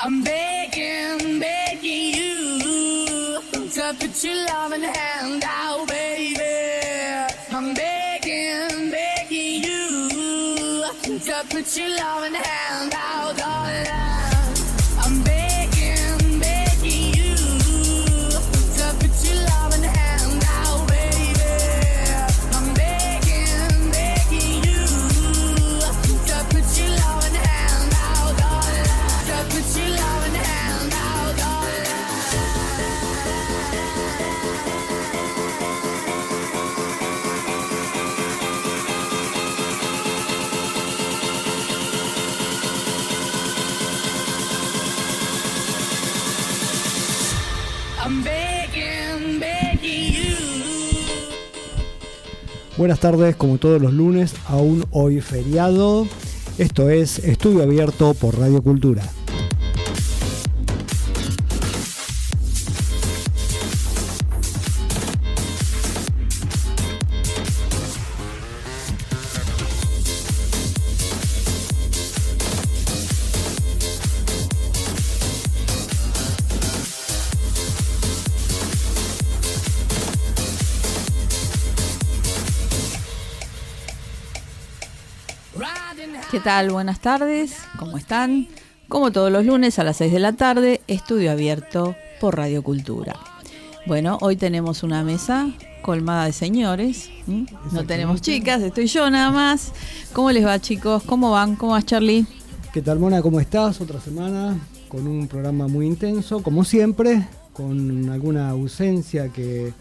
I'm begging, begging you to put your loving hand out, baby. I'm begging, begging you to put your loving hand out, darling. I'm begging, begging you to put your loving hand out, baby. I'm begging, begging you to put your loving hand out, darling. To put your loving hand out, darling. I'm begging, begging you. Buenas tardes, como todos los lunes, aún hoy feriado. Esto es Estudio Abierto por Radio Cultura. ¿Qué tal? Buenas tardes, ¿cómo están? Como todos los lunes a las 6 de la tarde, Estudio Abierto por Radio Cultura. Bueno, hoy tenemos una mesa colmada de señores, no tenemos chicas, estoy yo nada más. ¿Cómo les va, chicos? ¿Cómo van? ¿Cómo vas, Charlie? ¿Qué tal, Mona? ¿Cómo estás? Otra semana con un programa muy intenso, como siempre, con alguna ausencia que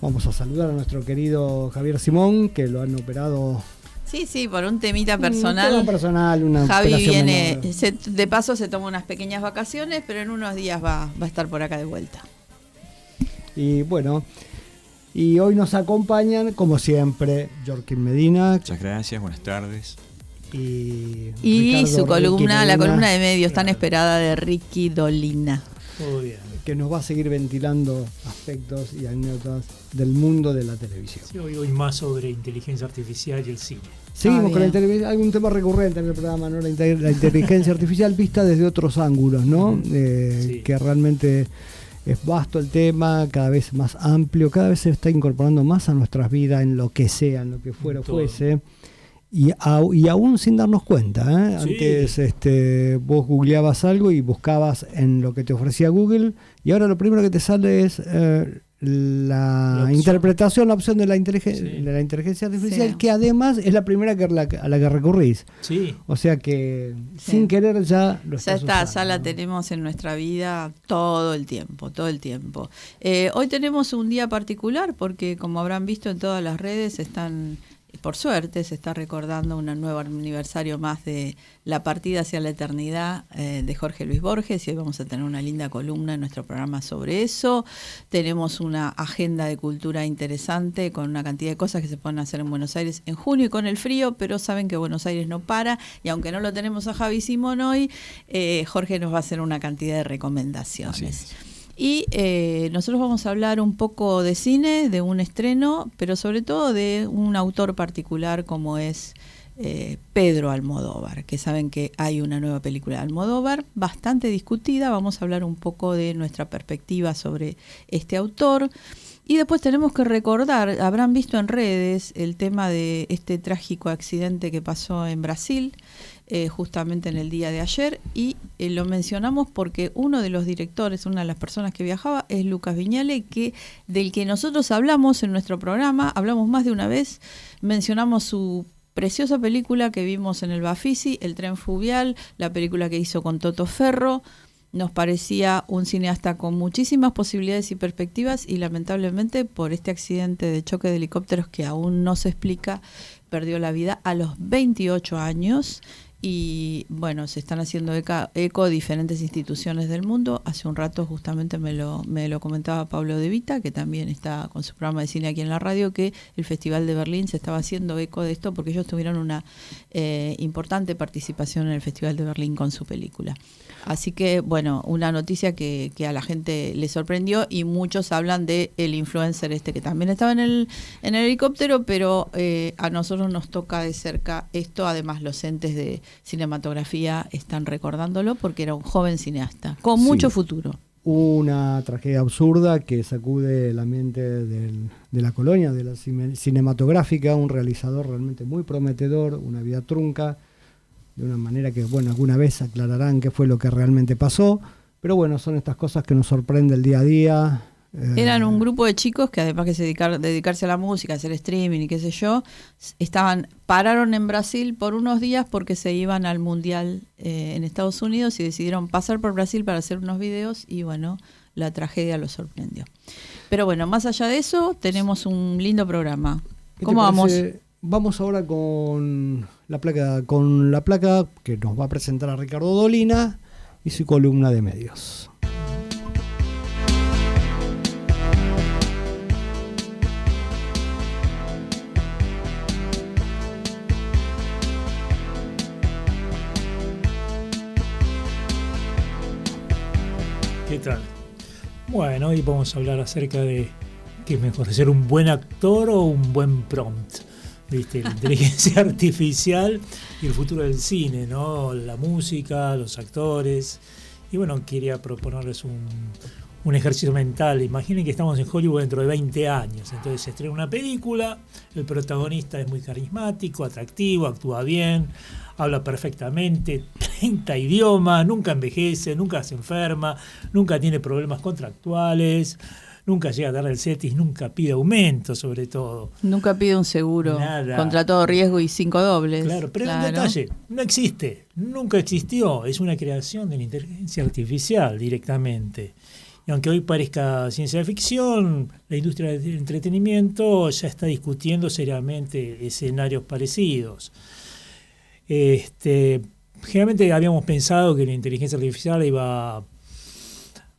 vamos a saludar a nuestro querido Javier Simón, que lo han operado. Sí, por un temita personal. Un tema personal, una Javi operación viene, menor. de paso se toma unas pequeñas vacaciones, pero en unos días va a estar por acá de vuelta. Y bueno, y hoy nos acompañan, como siempre, Jorkin Medina. Muchas gracias, buenas tardes. Y Y su columna, la columna de medios tan Claro. esperada de Ricky Dolina. Muy bien. Que nos va a seguir ventilando aspectos y anécdotas del mundo de la televisión. Sí, hoy más sobre inteligencia artificial y el cine. Seguimos con la bien. hay un tema recurrente en el programa, ¿no? La inteligencia artificial vista desde otros ángulos, ¿no? Sí. Que realmente es vasto el tema, cada vez más amplio, cada vez se está incorporando más a nuestras vidas, en lo que sea, en lo que fuera o Todo. fuese. Y aún sin darnos cuenta, ¿eh? Sí. Antes vos googleabas algo y buscabas en lo que te ofrecía Google, y ahora lo primero que te sale es la opción. interpretación, la opción de la inteligencia artificial, Sí. que además es la primera a la que recurrís. Sí, O sea que Sí. sin querer ya lo Ya estás está, usando, ya la ¿no? tenemos en nuestra vida todo el tiempo, todo el tiempo. Hoy tenemos un día particular porque, como habrán visto en todas las redes, por suerte, se está recordando un nuevo aniversario más de la partida hacia la eternidad de Jorge Luis Borges, y hoy vamos a tener una linda columna en nuestro programa sobre eso. Tenemos una agenda de cultura interesante con una cantidad de cosas que se pueden hacer en Buenos Aires en junio y con el frío, pero saben que Buenos Aires no para, y aunque no lo tenemos a Javi Simón hoy, Jorge nos va a hacer una cantidad de recomendaciones. Así es. Y nosotros vamos a hablar un poco de cine, de un estreno, pero sobre todo de un autor particular como es Pedro Almodóvar, que saben que hay una nueva película de Almodóvar, bastante discutida. Vamos a hablar un poco de nuestra perspectiva sobre este autor. Y después tenemos que recordar, habrán visto en redes el tema de este trágico accidente que pasó en Brasil, justamente en el día de ayer, y lo mencionamos porque uno de los directores, una de las personas que viajaba, es Lucas Viñale, del que nosotros hablamos en nuestro programa, hablamos más de una vez, mencionamos su preciosa película que vimos en el Bafisi, El tren fluvial, la película que hizo con Toto Ferro. Nos parecía un cineasta con muchísimas posibilidades y perspectivas, y lamentablemente por este accidente de choque de helicópteros que aún no se explica, perdió la vida a los 28 años. Y bueno, se están haciendo eco diferentes instituciones del mundo. Hace un rato justamente me lo comentaba Pablo De Vita, que también está con su programa de cine aquí en la radio, que el Festival de Berlín se estaba haciendo eco de esto porque ellos tuvieron una importante participación en el Festival de Berlín con su película. Así que, bueno, una noticia que a la gente le sorprendió, y muchos hablan de el influencer que también estaba en el helicóptero, pero a nosotros nos toca de cerca esto, además los entes de cinematografía están recordándolo porque era un joven cineasta con mucho futuro. Una tragedia absurda que sacude el ambiente de la colonia, de la cinematográfica, un realizador realmente muy prometedor, una vida trunca, de una manera que, bueno, alguna vez aclararán qué fue lo que realmente pasó, pero bueno, son estas cosas que nos sorprende el día a día. Eran un grupo de chicos que además que dedicarse a la música, a hacer streaming y qué sé yo, pararon en Brasil por unos días porque se iban al Mundial en Estados Unidos y decidieron pasar por Brasil para hacer unos videos y bueno, la tragedia los sorprendió. Pero bueno, más allá de eso, tenemos un lindo programa. ¿Cómo vamos? Vamos ahora con la placa que nos va a presentar a Ricardo Dolina y su columna de medios. ¿Qué tal? Bueno, hoy vamos a hablar acerca de qué es mejor, ser un buen actor o un buen prompt. ¿Viste? La inteligencia artificial y el futuro del cine, ¿no? La música, los actores. Y bueno, quería proponerles un ejercicio mental. Imaginen que estamos en Hollywood dentro de 20 años. Entonces se estrena una película, el protagonista es muy carismático, atractivo, actúa bien, habla perfectamente, 30 idiomas, nunca envejece, nunca se enferma, nunca tiene problemas contractuales, nunca llega tarde al set y nunca pide aumento, sobre todo. Nunca pide un seguro. Nada. Contra todo riesgo y 5 dobles. Claro, pero el detalle, no existe, nunca existió, es una creación de la inteligencia artificial directamente. Y aunque hoy parezca ciencia ficción, la industria del entretenimiento ya está discutiendo seriamente escenarios parecidos. Generalmente habíamos pensado que la inteligencia artificial iba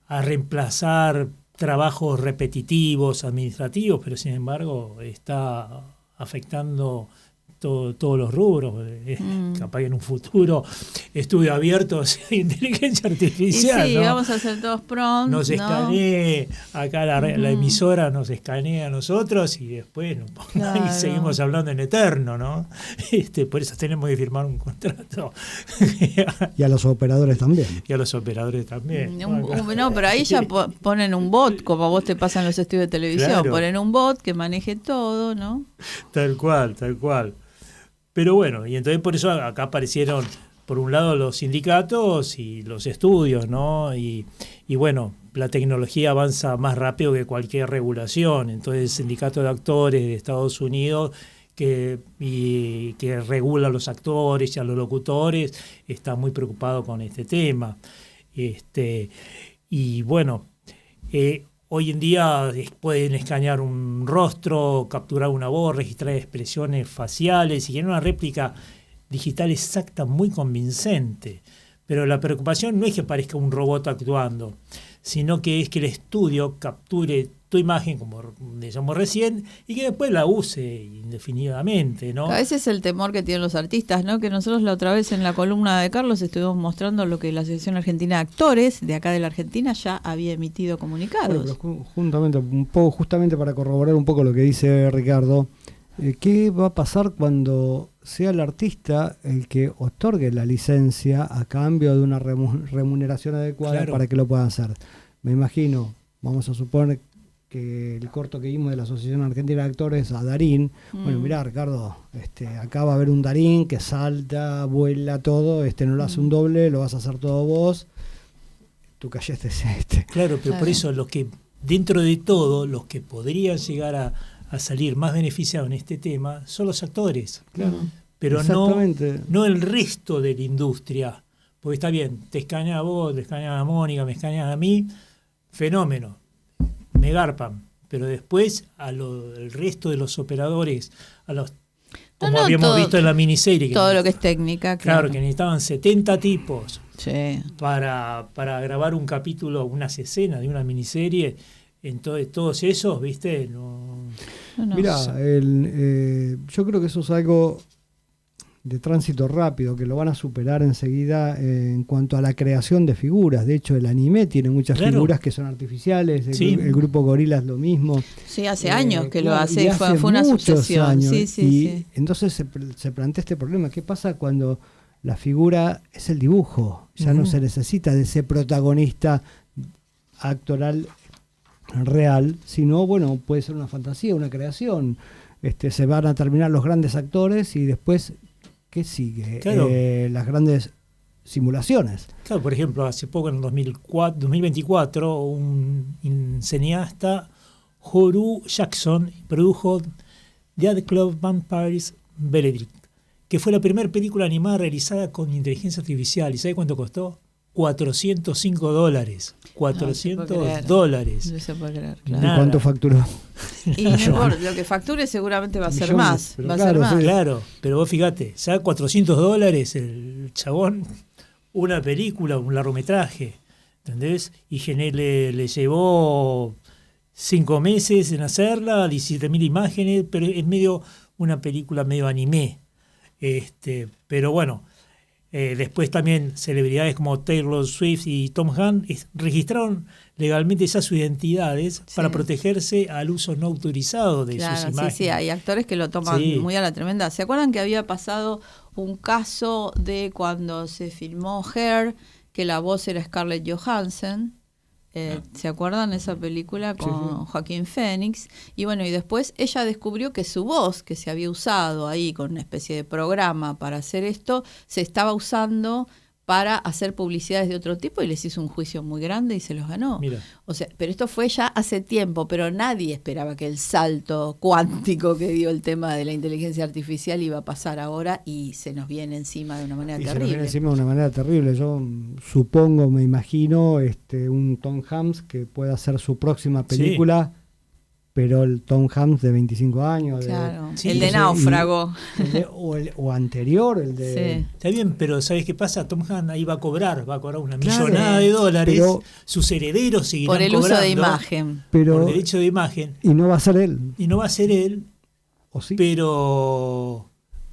a reemplazar trabajos repetitivos, administrativos, pero sin embargo está afectando todos los rubros. Capaz que en un futuro estudio abierto de inteligencia artificial. Y sí, ¿no? vamos a hacer todos pronto. Nos escanee, acá la emisora nos escanea a nosotros y después claro. Y seguimos hablando en eterno, ¿no? Por eso tenemos que firmar un contrato. Y a los operadores también. Y a los operadores también. No, pero ahí ya ponen un bot, como a vos te pasan los estudios de televisión. Claro. Ponen un bot que maneje todo, ¿no? Tal cual. Pero bueno, y entonces por eso acá aparecieron, por un lado, los sindicatos y los estudios, ¿no? Y bueno, la tecnología avanza más rápido que cualquier regulación. Entonces el sindicato de actores de Estados Unidos, que regula a los actores y a los locutores, está muy preocupado con este tema. Y bueno, hoy en día pueden escanear un rostro, capturar una voz, registrar expresiones faciales y generar una réplica digital exacta muy convincente. Pero la preocupación no es que parezca un robot actuando, sino que es que el estudio capture tu imagen, como decíamos recién, y que después la use indefinidamente, ¿no? A veces es el temor que tienen los artistas, ¿no? Que nosotros la otra vez en la columna de Carlos estuvimos mostrando lo que la Asociación Argentina de Actores de acá de la Argentina ya había emitido comunicados. Bueno, justamente para corroborar un poco lo que dice Ricardo, ¿qué va a pasar cuando sea el artista el que otorgue la licencia a cambio de una remuneración adecuada para que lo puedan hacer? Me imagino, vamos a suponer que el corto que vimos de la Asociación Argentina de Actores a Darín, bueno, mirá Ricardo, acá va a haber un Darín que salta, vuela todo, no lo hace un doble, lo vas a hacer todo vos, tu calle es este. Claro, pero por eso los que, dentro de todo, los que podrían llegar a salir más beneficiados en este tema son los actores. Claro. Pero no el resto de la industria. Porque está bien, te escanean a vos, te escanean a Mónica, me escanean a mí, fenómeno, me garpan. Pero después el resto de los operadores, como habíamos visto en la miniserie. Todo lo que es técnica. Claro, que necesitaban 70 tipos sí. para grabar un capítulo, unas escenas de una miniserie. Entonces, todos esos, ¿viste? Mirá, yo creo que eso es algo de tránsito rápido, que lo van a superar enseguida en cuanto a la creación de figuras. De hecho, el anime tiene muchas figuras que son artificiales, el grupo Gorillaz lo mismo. Sí, hace años que lo hace, fue una asociación. Sí. Entonces se plantea este problema. ¿Qué pasa cuando la figura es el dibujo, ya no se necesita de ese protagonista actoral real, sino bueno, puede ser una fantasía, una creación. Se van a terminar los grandes actores y después, ¿qué sigue? Claro. Las grandes simulaciones. Claro, por ejemplo, hace poco, en 2024, un cineasta, Horu Jackson, produjo Dead Club Vampires Benedict, que fue la primera película animada realizada con inteligencia artificial. ¿Y sabe cuánto costó? $405. $400. No se puede creer, ¿Y claro. cuánto facturó? Y no importa, lo que facture seguramente va a ser Millones, más. pero Va a claro, ser más. sí. Claro, pero vos fíjate, ya $400 el chabón, una película, un largometraje, ¿entendés? Y le llevó 5 meses en hacerla, 17.000 imágenes, pero es medio una película medio anime. Pero bueno, después también celebridades como Taylor Swift y Tom Hanks registraron legalmente ya sus identidades para protegerse al uso no autorizado de sus imágenes. Sí, hay actores que lo toman muy a la tremenda. ¿Se acuerdan que había pasado un caso de cuando se filmó Hair, que la voz era Scarlett Johansson? ¿Se acuerdan de esa película con Joaquín Phoenix? Y bueno, y después ella descubrió que su voz, que se había usado ahí con una especie de programa para hacer esto, se estaba usando para hacer publicidades de otro tipo y les hizo un juicio muy grande y se los ganó. Mira. O sea, pero esto fue ya hace tiempo, pero nadie esperaba que el salto cuántico que dio el tema de la inteligencia artificial iba a pasar ahora y se nos viene encima de una manera Y se nos terrible. viene encima de una manera terrible. Yo supongo, me imagino, un Tom Hanks que pueda hacer su próxima película, pero el Tom Hanks de 25 años. Claro, Sí, el de o sea, Náufrago. O anterior, el de... Sí. Está bien, pero ¿sabes qué pasa? Tom Hanks ahí va a cobrar una Claro, millonada de dólares, pero- sus herederos seguirán Por el cobrando. uso de imagen. Pero, Por derecho de imagen. y no va a ser él, Y no va a ser él, ¿o sí?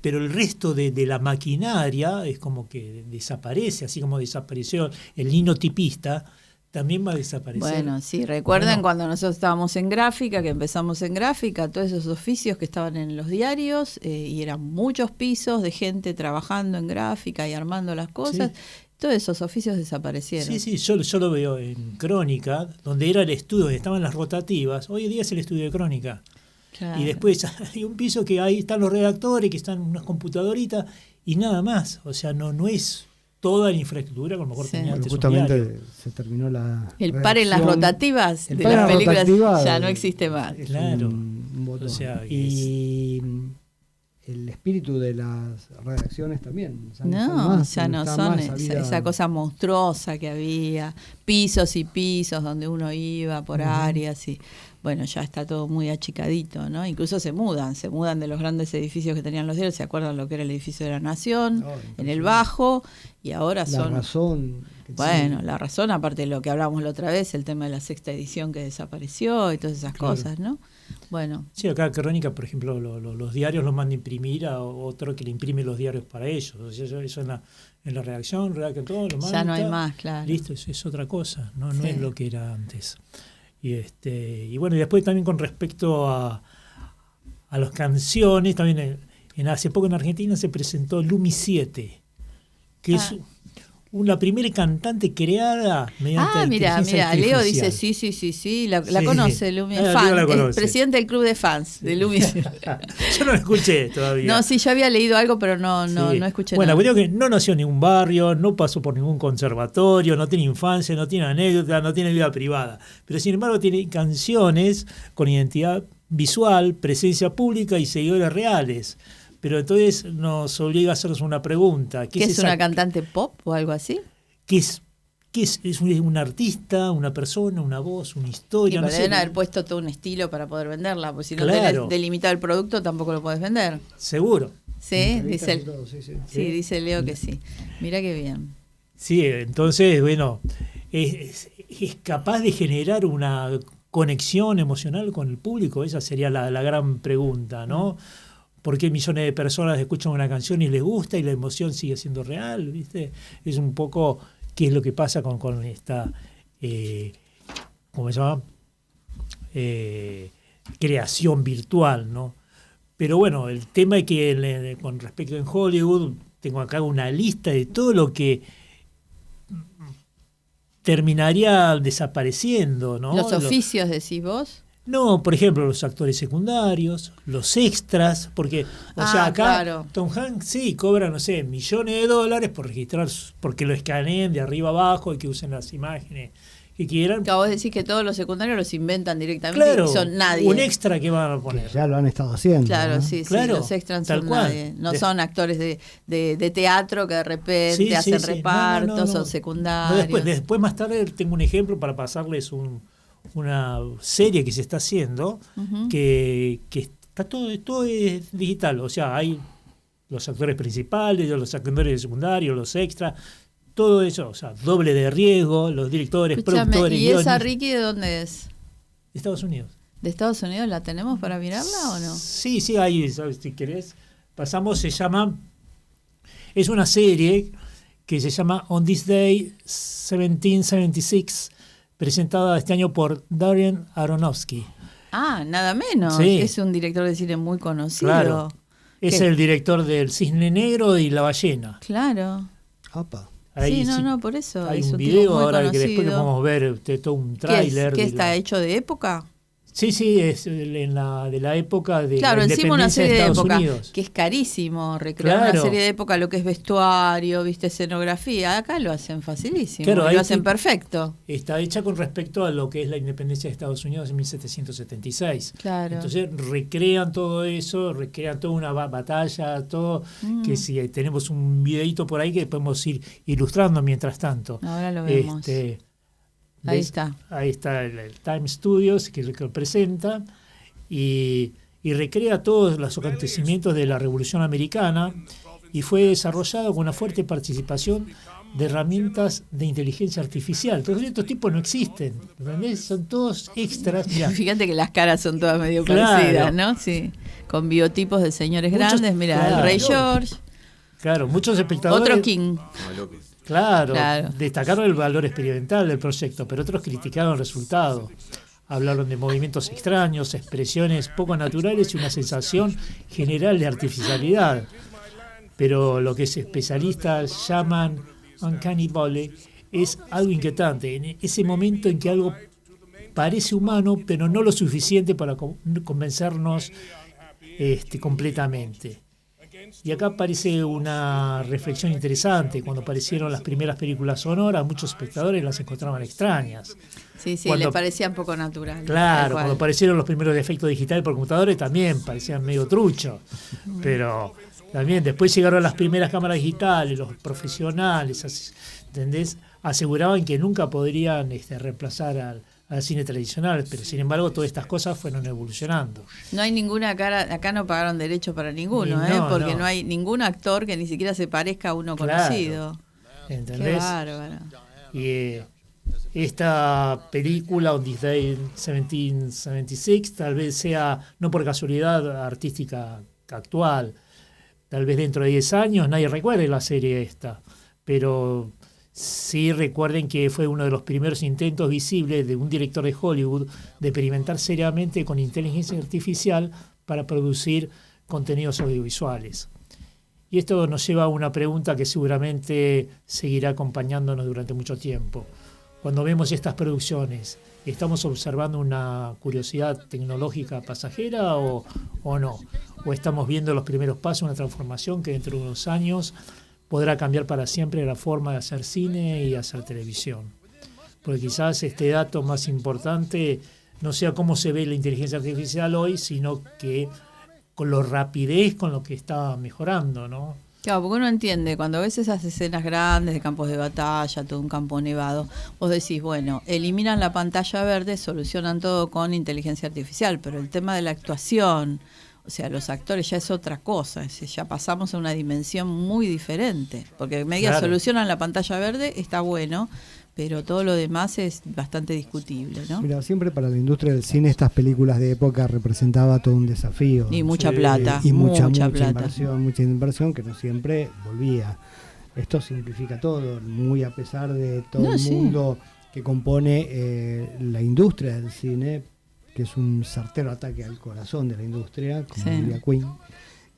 pero el resto de la maquinaria es como que desaparece, así como desapareció el linotipista, también va a desaparecer. Bueno, sí, recuerden Bueno. cuando nosotros estábamos en gráfica, que empezamos en gráfica, todos esos oficios que estaban en los diarios, y eran muchos pisos de gente trabajando en gráfica y armando las cosas, todos esos oficios desaparecieron. Sí, yo lo veo en Crónica, donde era el estudio, donde estaban las rotativas. Hoy en día es el estudio de Crónica. Claro. Y después hay un piso que ahí están los redactores, que están unas computadoritas, y nada más. O sea, no es toda la infraestructura que a lo mejor Sí. tenía Bueno, antes un diario. justamente se terminó la El par en las redacción. rotativas El de par en las las películas rotativas ya no existe más. es Claro. un botón. O sea, y el espíritu de las redacciones también. Ya No, más, ya no está son más esa cosa monstruosa que había, pisos y pisos donde uno iba por áreas y bueno, ya está todo muy achicadito, ¿no? Incluso se mudan de los grandes edificios que tenían los diarios, ¿se acuerdan lo que era el edificio de la Nación? No, En el Bajo, y ahora La son... razón. que Bueno, sí. la razón, aparte de lo que hablábamos la otra vez, el tema de la sexta edición que desapareció y todas esas Claro. cosas, ¿no? Bueno, Sí, acá Crónica, por ejemplo, los diarios los manda a imprimir a otro que le imprime los diarios para ellos. O sea, eso en la redacción, redacta todo, lo manda. ya no hay más, claro. Listo, eso es otra cosa, no Sí. es lo que era antes. Y bueno, y después también con respecto a las canciones, también hace poco en Argentina se presentó Lumi 7, que es la primera cantante creada mediante Mira, inteligencia Leo artificial. dice sí, la Sí. conoce, Lumi, Leo fan, la es conoce. presidente del club de fans de Lumi. Yo no la escuché todavía. No, sí, yo había leído algo, pero no Sí. escuché Bueno, nada. creo que no nació en ningún barrio, no pasó por ningún conservatorio, no tiene infancia, no tiene anécdota, no tiene vida privada. Pero sin embargo tiene canciones con identidad visual, presencia pública y seguidores reales. Pero entonces nos obliga a hacernos una pregunta. ¿Qué es esa- una cantante pop o algo así? ¿Qué es? ¿Es un artista, una persona, una voz, una Y historia? No pero sé. deben haber puesto todo un estilo para poder venderla, porque si no Claro. tenés delimitado el producto tampoco lo podés vender. Seguro. Sí, Entrevistas dice y todo, sí. sí, dice Leo que sí. Mira qué bien. Sí, entonces, bueno, es capaz de generar una conexión emocional con el público. Esa sería la gran pregunta, ¿no? ¿Por qué millones de personas escuchan una canción y les gusta y la emoción sigue siendo real? ¿Viste? Es un poco qué es lo que pasa con esta, ¿cómo se llama? Creación virtual, ¿no? Pero bueno, el tema es que con respecto en Hollywood tengo acá una lista de todo lo que terminaría desapareciendo, ¿no? Los oficios, decís vos. No, por ejemplo, los actores secundarios, los extras, porque, acá claro. Tom Hanks sí cobra, no sé, millones de dólares por registrar, porque lo escaneen de arriba abajo y que usen las imágenes que quieran. Claro, vos decís que todos los secundarios los inventan directamente Claro, y son nadie. un extra que van a poner. Que ya lo han estado haciendo. Claro, ¿no? sí, Claro, los extras tal son cual. nadie. No son actores de teatro que de repente Sí, hacen sí. repartos, No. son secundarios. Después más tarde tengo un ejemplo para pasarles una serie que se está haciendo, Ujú. que está todo es digital, o sea, hay los actores principales, los actores secundarios, los extras, todo eso, o sea, doble de riesgo, los directores, Escúchame, productores, ¿y esa guionistas. Ricky de dónde es? De Estados Unidos. ¿De Estados Unidos la tenemos para mirarla o no? Sí, ahí, ¿sabes? Si querés, pasamos, es una serie que se llama On This Day 1776, presentada este año por Darren Aronofsky. Ah, nada menos. Sí. Es un director de cine muy conocido. Claro. Es ¿Qué? el director del Cisne Negro y La Ballena. Claro. Opa. Sí, no, por eso. Hay es un tipo video muy ahora que después que conocido. podemos ver todo un ¿Qué tráiler. ¿Qué está hecho de época? Sí, es de la época de Claro, la encima una independencia serie de de Estados época, Unidos. que es carísimo recrear Claro. una serie de época, lo que es vestuario, viste, escenografía. Acá lo hacen facilísimo, Claro, lo ahí hacen sí. perfecto. Está hecha con respecto a lo que es la independencia de Estados Unidos en 1776. Claro. Entonces recrean todo eso, recrean toda una batalla, todo, que si tenemos un videito por ahí que podemos ir ilustrando mientras tanto. Ahora lo vemos. Ahí ¿ves? está. Ahí está el Time Studios que lo presenta y recrea todos los acontecimientos de la Revolución Americana y fue desarrollado con una fuerte participación de herramientas de inteligencia artificial. Todos estos tipos no existen, ¿entendés? Son todos extras. Mirá, Fíjate que las caras son todas medio Claro. parecidas, ¿no? Sí. Con biotipos de señores Muchos- grandes. Mira, claro. el Rey George, claro, muchos espectadores. otro King. Claro, Claro. destacaron el valor experimental del proyecto, pero otros criticaron el resultado. Hablaron de movimientos extraños, expresiones poco naturales y una sensación general de artificialidad. Pero lo que es especialistas llaman uncanny valley es algo inquietante, en ese momento en que algo parece humano, pero no lo suficiente para convencernos completamente. Y acá aparece una reflexión interesante. Cuando aparecieron las primeras películas sonoras, muchos espectadores las encontraban extrañas. Sí, Cuando- les parecía un poco natural. tal Claro, cual. cuando aparecieron los primeros efectos digitales por computadores también parecían medio truchos. Pero también después llegaron las primeras cámaras digitales, los profesionales, ¿entendés? Aseguraban que nunca podrían reemplazar al cine tradicional, pero sin embargo todas estas cosas fueron evolucionando. No hay ninguna cara, acá no pagaron derecho para ninguno, No, porque no. no hay ningún actor que ni siquiera se parezca a uno Claro. conocido. Qué ¿Entendés? bárbaro. Y esta película, On This Day 1776, tal vez sea, no por casualidad artística actual, tal vez dentro de 10 años nadie recuerde la serie esta, pero sí recuerden que fue uno de los primeros intentos visibles de un director de Hollywood de experimentar seriamente con inteligencia artificial para producir contenidos audiovisuales. Y esto nos lleva a una pregunta que seguramente seguirá acompañándonos durante mucho tiempo. Cuando vemos estas producciones, ¿estamos observando una curiosidad tecnológica pasajera o no? ¿O estamos viendo los primeros pasos, una transformación que dentro de unos años podrá cambiar para siempre la forma de hacer cine y hacer televisión? Porque quizás este dato más importante no sea cómo se ve la inteligencia artificial hoy, sino que con la rapidez con lo que está mejorando, ¿no? Claro, porque uno entiende, cuando ves esas escenas grandes de campos de batalla, todo un campo nevado, vos decís, bueno, eliminan la pantalla verde, solucionan todo con inteligencia artificial, pero el tema de la actuación, o sea, los actores ya es otra cosa, ya pasamos a una dimensión muy diferente, porque media Claro. solucionan la pantalla verde, está bueno, pero todo lo demás es bastante discutible, ¿no? Mira, siempre para la industria del cine estas películas de época representaba todo un desafío. Y mucha Sí. plata, Y mucha plata. mucha inversión que no siempre volvía. Esto simplifica todo, muy a pesar de todo No, el sí. mundo que compone la industria del cine, que es un certero ataque al corazón de la industria, como Sí. diría Queen.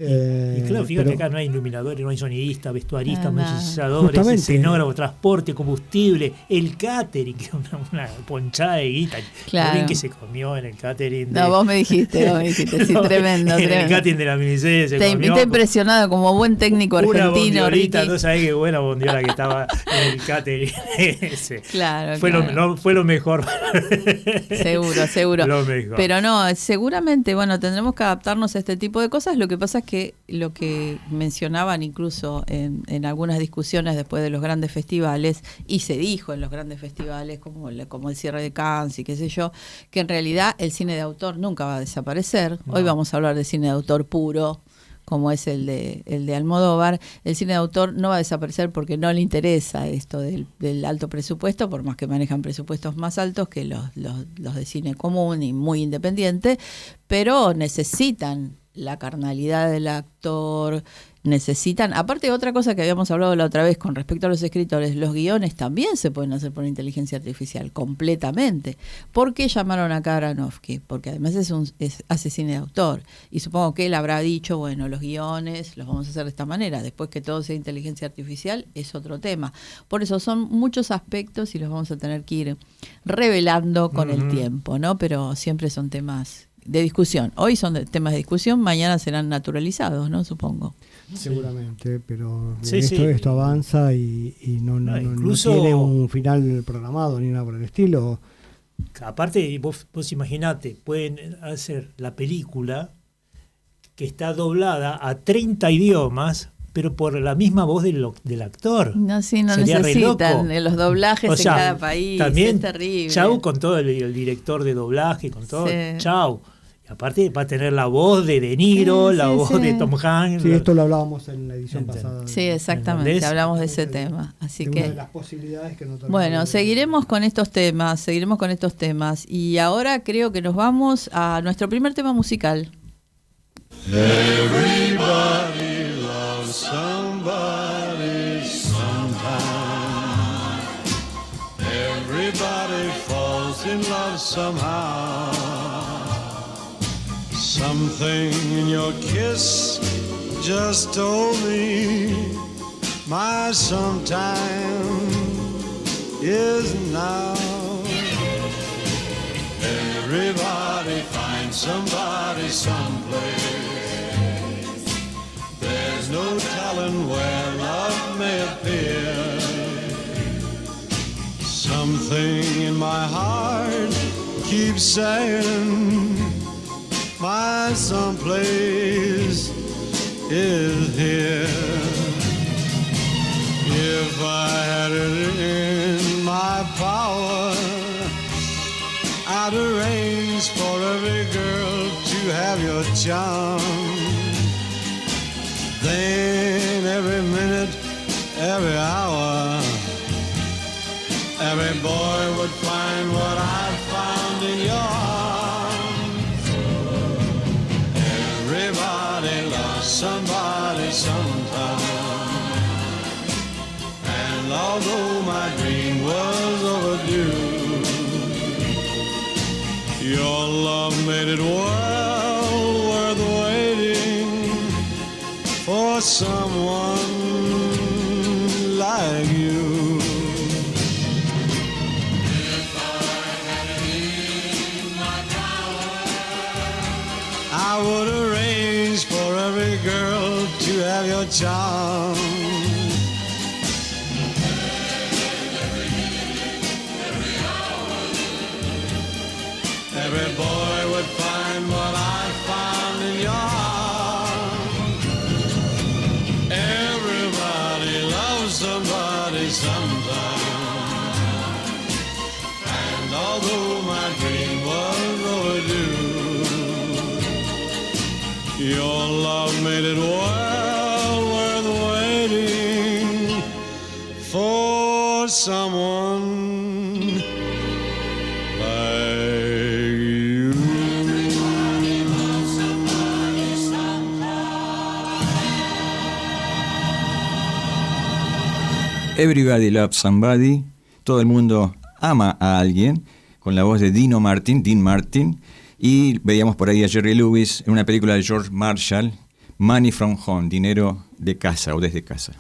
Y claro, fíjate, pero- acá no hay iluminadores, no hay sonidistas, vestuaristas, Nada. musicizadores, Justamente. escenógrafos, transporte, combustible, el catering, que es una ponchada de guita. Claro. Lo bien que se comió en el catering. No, vos me dijiste, sí, No, tremendo, en el tremendo. catering de la miniserie se Te comió está impresionado como buen técnico una argentino, bondiolita, Ricky. no sabés qué buena bondiola que estaba en el catering ese. Claro, Fue, claro. fue lo mejor. Seguro. Lo mejor. Pero no, seguramente, bueno, tendremos que adaptarnos a este tipo de cosas. Lo que pasa es que lo que mencionaban incluso en algunas discusiones después de los grandes festivales, y se dijo en los grandes festivales, como el cierre de Cannes y qué sé yo, que en realidad el cine de autor nunca va a desaparecer. No. Hoy vamos a hablar de cine de autor puro, como es el de Almodóvar. El cine de autor no va a desaparecer porque no le interesa esto del alto presupuesto, por más que manejan presupuestos más altos que los de cine común y muy independiente, pero necesitan la carnalidad del actor, necesitan, aparte de otra cosa que habíamos hablado la otra vez con respecto a los escritores, los guiones también se pueden hacer por inteligencia artificial, completamente. ¿Por qué llamaron acá a Aronofsky? Porque además hace cine de autor, y supongo que él habrá dicho, bueno, los guiones los vamos a hacer de esta manera, después que todo sea inteligencia artificial es otro tema. Por eso son muchos aspectos y los vamos a tener que ir revelando con el tiempo, ¿no? Pero siempre son temas de discusión. Hoy son temas de discusión, mañana serán naturalizados, ¿no? Supongo. Seguramente, pero Sí, sí. esto avanza y no Incluso- tiene un final programado ni nada por el estilo. Aparte, vos imaginate, pueden hacer la película que está doblada a 30 idiomas, pero por la misma voz del actor. No, sí, no Sería re necesitan loco. los doblajes O sea, en cada país. también, es terrible. chau con todo el director de doblaje, con todo. Sí. Chau. Y aparte va a tener la voz de De Niro, Sí, la sí, voz sí. de Tom Hanks. Sí, esto lo hablábamos en la edición Entiendo. pasada. Sí, exactamente, ¿Entendés? hablamos de ese tema. Así de una de que, las posibilidades que no terminamos bueno, de- seguiremos con estos temas. Y ahora creo que nos vamos a nuestro primer tema musical. Everybody loves somebody sometime. Everybody falls in love somehow. Something in your kiss just told me my sometime is now. Everybody finds somebody someplace. There's no telling where love may appear. Something in my heart keeps saying my someplace is here. If I had it in my power, I'd arrange for every girl to have your charm. Then every minute, every hour, every boy would find what I found in your arms. Everybody loves somebody sometime. And although my dream was overdue, your love made it well worth waiting for someone like you. If I had it in my power, I would arrange for every girl to have your charm. Every boy would find what I found in your arms. Everybody loves somebody sometime. And although my dream was overdue, your love made it well worth waiting for someone like you. Everybody Loves Somebody, todo el mundo ama a alguien, con la voz de Dean Martin, y veíamos por ahí a Jerry Lewis en una película de George Marshall, Money from home, dinero de casa o desde casa.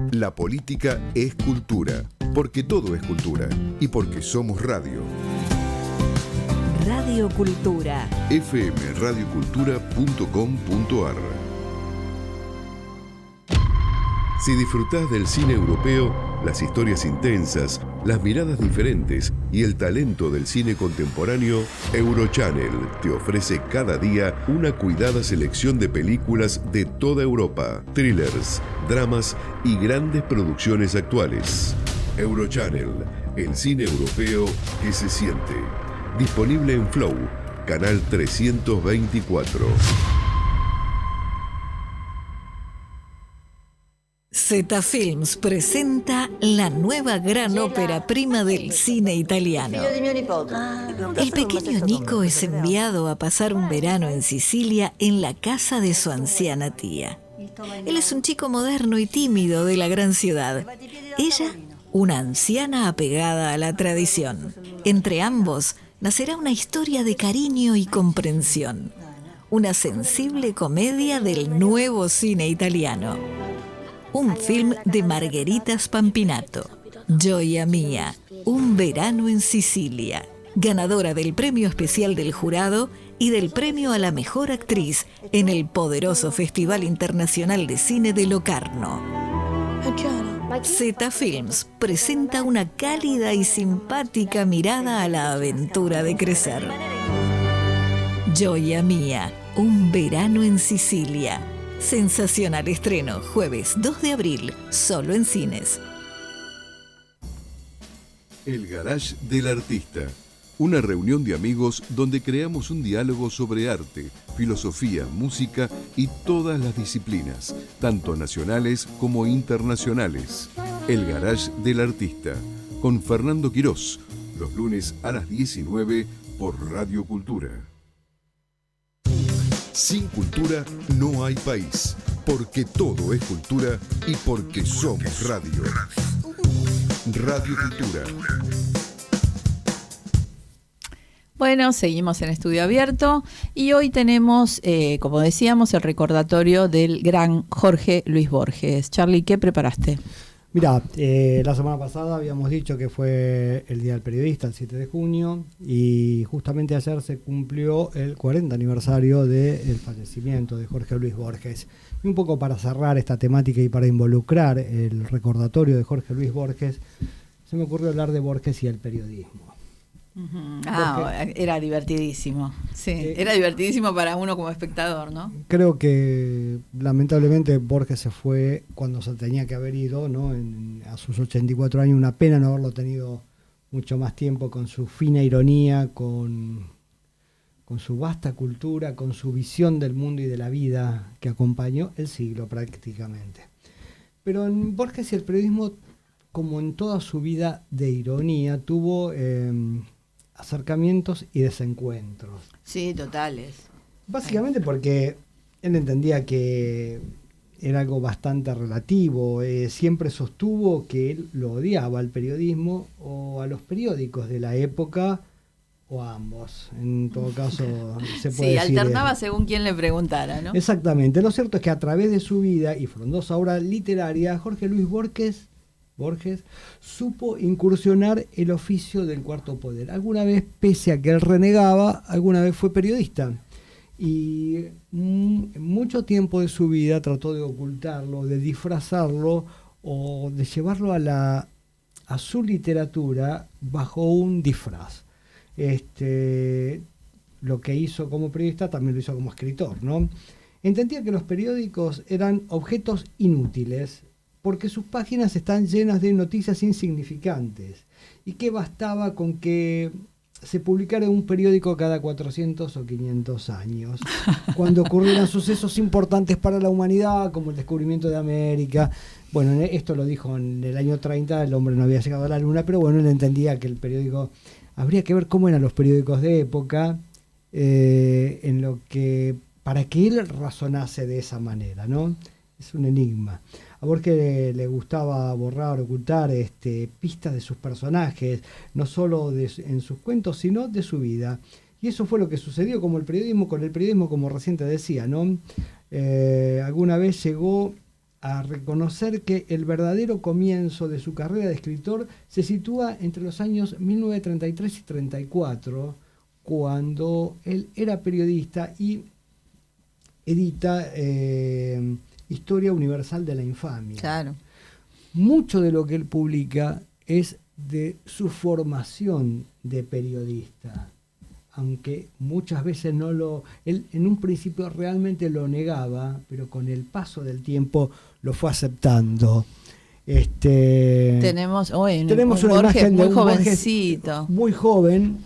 La política es cultura, porque todo es cultura y porque somos radio. Radio Cultura. fmradiocultura.com.ar. Si disfrutás del cine europeo, las historias intensas, las miradas diferentes y el talento del cine contemporáneo, Eurochannel te ofrece cada día una cuidada selección de películas de toda Europa, thrillers, dramas y grandes producciones actuales. Eurochannel, el cine europeo que se siente. Disponible en Flow, canal 324. Zeta Films presenta la nueva gran ópera prima del cine italiano. El pequeño Nico es enviado a pasar un verano en Sicilia en la casa de su anciana tía. Él es un chico moderno y tímido de la gran ciudad. Ella, una anciana apegada a la tradición. Entre ambos nacerá una historia de cariño y comprensión. Una sensible comedia del nuevo cine italiano. Un film de Margherita Spampinato. Gioia Mia, un verano en Sicilia. Ganadora del premio especial del jurado y del premio a la mejor actriz en el poderoso Festival Internacional de Cine de Locarno. Zeta Films presenta una cálida y simpática mirada a la aventura de crecer. Gioia Mia, un verano en Sicilia. Sensacional estreno, jueves 2 de abril, solo en cines. El Garage del Artista. Una reunión de amigos donde creamos un diálogo sobre arte, filosofía, música y todas las disciplinas, tanto nacionales como internacionales. El Garage del Artista, con Fernando Quirós, los lunes a las 19 por Radio Cultura. Sin cultura no hay país, porque todo es cultura y porque somos radio. Radio Cultura. Bueno, seguimos en Estudio Abierto y hoy tenemos, como decíamos, el recordatorio del gran Jorge Luis Borges. Charlie, ¿qué preparaste? Mirá, la semana pasada habíamos dicho que fue el Día del Periodista, el 7 de junio, y justamente ayer se cumplió el 40 aniversario del fallecimiento de Jorge Luis Borges. Y un poco para cerrar esta temática y para involucrar el recordatorio de Jorge Luis Borges, se me ocurrió hablar de Borges y el periodismo. Era divertidísimo. Sí, era divertidísimo para uno como espectador, ¿no? Creo que lamentablemente Borges se fue cuando se tenía que haber ido, ¿no? A sus 84 años, una pena no haberlo tenido mucho más tiempo, con su fina ironía, con su vasta cultura, con su visión del mundo y de la vida que acompañó el siglo prácticamente. Pero en Borges y el periodismo, como en toda su vida de ironía, tuvo acercamientos y desencuentros. Sí, totales. Básicamente porque él entendía que era algo bastante relativo. Siempre sostuvo que él lo odiaba al periodismo o a los periódicos de la época, o a ambos. En todo caso, se puede decir. Sí, alternaba según quien le preguntara, ¿no? Exactamente. Lo cierto es que a través de su vida y frondosa obra literaria, Jorge Luis Borges supo incursionar el oficio del cuarto poder. Alguna vez, pese a que él renegaba, alguna vez fue periodista. Y mucho tiempo de su vida trató de ocultarlo, de disfrazarlo o de llevarlo a su literatura bajo un disfraz. Lo que hizo como periodista también lo hizo como escritor, ¿no? Entendía que los periódicos eran objetos inútiles porque sus páginas están llenas de noticias insignificantes y que bastaba con que se publicara un periódico cada 400 o 500 años, cuando ocurrieran sucesos importantes para la humanidad, como el descubrimiento de América. Bueno, esto lo dijo en el año 30, el hombre no había llegado a la luna, pero bueno, él entendía que el periódico, habría que ver cómo eran los periódicos de época, en lo que, para que él razonase de esa manera, ¿no? Es un enigma. A Borges le gustaba borrar, ocultar pistas de sus personajes, no solo en sus cuentos, sino de su vida. Y eso fue lo que sucedió con el periodismo, como recién te decía, ¿no? Alguna vez llegó a reconocer que el verdadero comienzo de su carrera de escritor se sitúa entre los años 1933 y 34, cuando él era periodista y edita Historia Universal de la Infamia. Claro. Mucho de lo que él publica es de su formación de periodista, aunque muchas veces él en un principio realmente lo negaba, pero con el paso del tiempo lo fue aceptando. Tenemos una Borges imagen de muy un jovencito. Borges muy joven,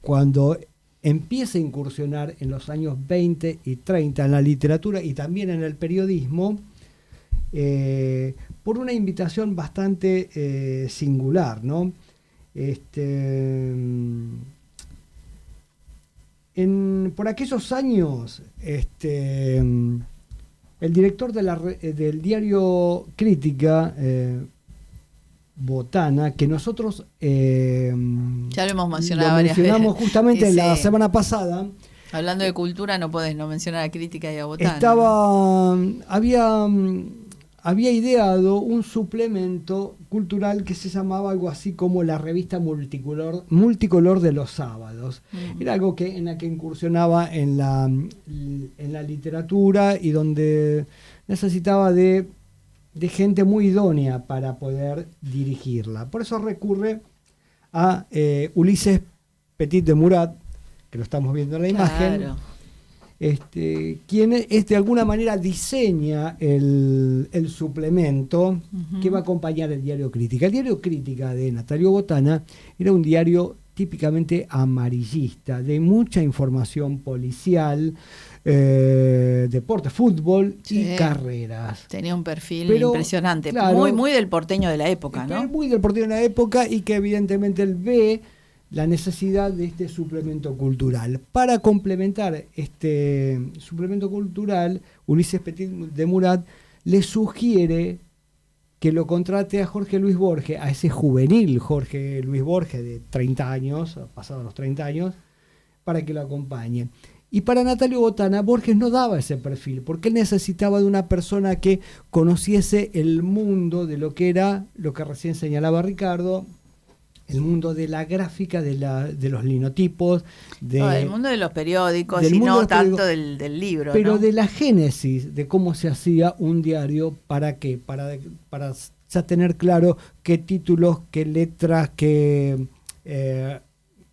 cuando empieza a incursionar en los años 20 y 30 en la literatura y también en el periodismo, por una invitación bastante singular, ¿no? Por aquellos años, el director del diario Crítica, Botana, que nosotros ya lo hemos mencionado lo varias mencionamos veces. justamente Sí. la semana pasada. Hablando de cultura, no podés no mencionar a Crítica y a Botana. Había ideado un suplemento cultural que se llamaba algo así como la revista multicolor de los sábados. Era algo en la que incursionaba en la literatura y donde necesitaba de gente muy idónea para poder dirigirla. Por eso recurre a Ulises Petit de Murat, que lo estamos viendo en la imagen, quien de alguna manera diseña el suplemento que va a acompañar el diario Crítica. El diario Crítica de Natalio Botana era un diario típicamente amarillista, de mucha información policial, deporte, fútbol y carreras. Tenía un perfil impresionante, claro, muy del porteño de la época, ¿no? Muy del porteño de la época, y que evidentemente él ve la necesidad de este suplemento cultural. Para complementar este suplemento cultural, Ulises Petit de Murat le sugiere que lo contrate a Jorge Luis Borges, a ese juvenil Jorge Luis Borges de 30 años, pasados los 30 años, para que lo acompañe. Y para Natalio Botana, Borges no daba ese perfil, porque él necesitaba de una persona que conociese el mundo de lo que era, lo que recién señalaba Ricardo, el mundo de la gráfica, de los linotipos, el mundo de los periódicos y no tanto del libro. Pero ¿no? de la génesis de cómo se hacía un diario, ¿para qué? Para ya tener claro qué títulos, qué letras, qué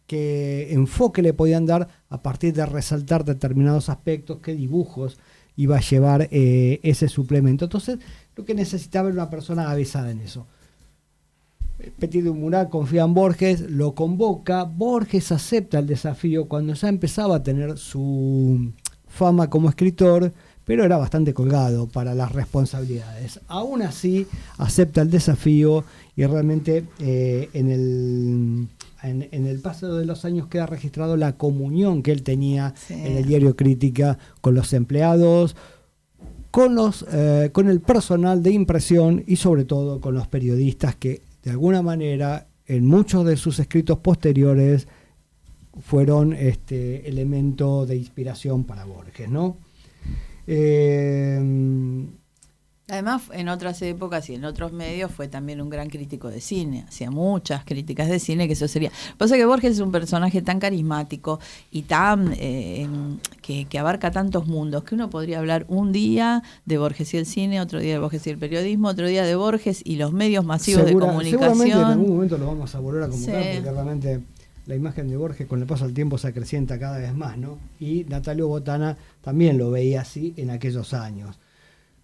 enfoque le podían dar a partir de resaltar determinados aspectos, qué dibujos iba a llevar ese suplemento. Entonces, lo que necesitaba era una persona avisada en eso. Petit de Murat confía en Borges, lo convoca, Borges acepta el desafío cuando ya empezaba a tener su fama como escritor, pero era bastante colgado para las responsabilidades. Aún así, acepta el desafío y realmente en el paso de los años queda registrado la comunión que él tenía en el diario Crítica con los empleados, con el personal de impresión y sobre todo con los periodistas que de alguna manera en muchos de sus escritos posteriores fueron elemento de inspiración para Borges, ¿no? Además, en otras épocas y en otros medios fue también un gran crítico de cine, hacía muchas críticas de cine, que eso sería. Pasa que Borges es un personaje tan carismático y tan que abarca tantos mundos, que uno podría hablar un día de Borges y el cine, otro día de Borges y el periodismo, otro día de Borges y los medios masivos de comunicación. Seguramente en algún momento lo vamos a volver a convocar, porque realmente la imagen de Borges con el paso del tiempo se acrecienta cada vez más, ¿no? Y Natalio Botana también lo veía así en aquellos años.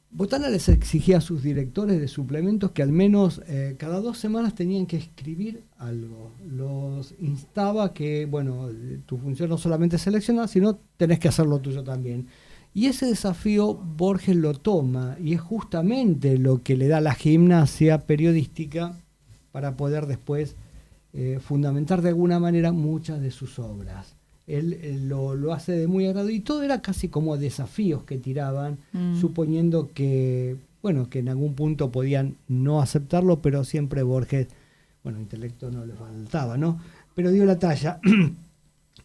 Botana les exigía a sus directores de suplementos que al menos cada 2 semanas tenían que escribir algo. Los instaba que, bueno, tu función no solamente es seleccionar, sino tenés que hacer lo tuyo también. Y ese desafío Borges lo toma, y es justamente lo que le da la gimnasia periodística para poder después fundamentar de alguna manera muchas de sus obras. Él lo hace de muy agrado, y todo era casi como desafíos que tiraban, suponiendo que, bueno, que en algún punto podían no aceptarlo, pero siempre Borges, bueno, intelecto no le faltaba, ¿no? pero dio la talla